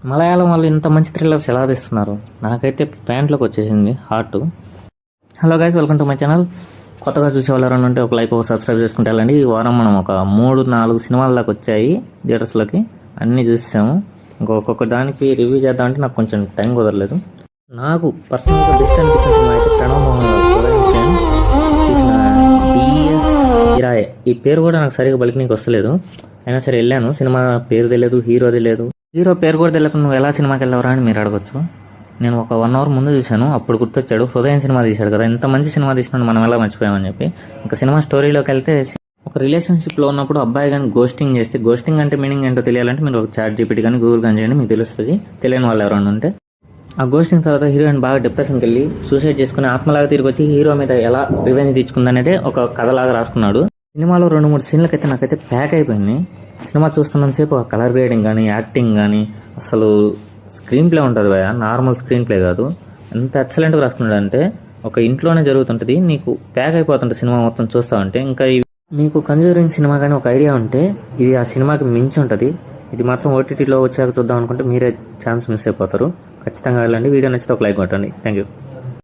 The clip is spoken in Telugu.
మలయాళం వాళ్ళు ఇంత మంచి థ్రిల్లర్స్ ఎలా తీస్తున్నారు? నాకైతే ప్యాంట్లోకి వచ్చేసింది heart. Hello guys, welcome to my channel. కొత్తగా చూసే వాళ్ళు ఎవరైనా ఉంటే ఒక లైక్ ఒక సబ్స్క్రైబ్ చేసుకుంటే వెళ్ళండి. ఈ వారం మనం ఒక 3-4 సినిమాల దాకా వచ్చాయి థియేటర్స్లోకి, అన్నీ చూసాము. ఒక్కొక్క దానికి రివ్యూ చేద్దామంటే నాకు కొంచెం టైం కుదరలేదు. నాకు పర్సనల్గా బెస్ట్ అనిపించిన సినిమా అయితే ప్రణవ్ మోహన్ తీసిన బిఎస్ ఇరాయే. ఈ పేరు కూడా నాకు సరిగా బలికి వస్తలేదు, అయినా సరే వెళ్ళాను. సినిమా పేరు తెలియదు, హీరో తెలియదు. హీరో పేరు కూడా తెలియకుండా నువ్వు ఎలా సినిమాకి వెళ్ళవరా అని మీరు అడగచ్చు. నేను ఒక 1 అవర్ ముందు చూశాను, అప్పుడు గుర్తొచ్చాడు. హృదయం సినిమా తీశాడు కదా, ఎంత మంచి సినిమా తీసినాడు, మనం ఎలా మర్చిపోయామని చెప్పి. ఇంకా సినిమా స్టోరీలోకి వెళ్తే, ఒక రిలేషన్షిప్లో ఉన్నప్పుడు అబ్బాయి కానీ గోస్టింగ్ చేస్తే, గోస్టింగ్ అంటే మీనింగ్ ఏంటో తెలియాలంటే మీరు ఒక ChatGPT కానీ గూగుల్ కానీ చేయండి, మీకు తెలుస్తుంది. తెలియని వాళ్ళు ఎవరైనా ఉంటే. ఆ గోస్టింగ్ తర్వాత హీరోయిన్ బాగా డిప్రెషన్కి వెళ్ళి సూసైడ్ చేసుకుని ఆత్మలాగా తిరిగి వచ్చి హీరో మీద ఎలా రివెంజ్ తీర్చుకుందనేదే ఒక కథలాగా రాసుకున్నాడు. సినిమాలో 2-3 సీన్లకైతే నాకైతే ప్యాక్ అయిపోయింది. సినిమా చూస్తున్నంతసేపు ఆ కలర్ గ్రేడింగ్ కానీ, యాక్టింగ్ కానీ, అసలు స్క్రీన్ ప్లే ఉంటుంది భయ, నార్మల్ స్క్రీన్ ప్లే కాదు. ఎంత ఎక్సలెంట్గా రాసుకున్నాడు అంటే, ఒక ఇంట్లోనే జరుగుతుంటుంది, నీకు ప్యాక్ అయిపోతుంటుంది సినిమా మొత్తం చూస్తామంటే. ఇంకా మీకు కంజూరింగ్ సినిమా కానీ ఒక ఐడియా ఉంటే ఇది ఆ సినిమాకి మించి ఉంటుంది. ఇది మాత్రం OTTలో వచ్చాక చూద్దాం అనుకుంటే మీరే ఛాన్స్ మిస్ అయిపోతారు. ఖచ్చితంగా వెళ్ళండి. వీడియో నచ్చితే ఒక లైక్ కొట్టండి. Thank you.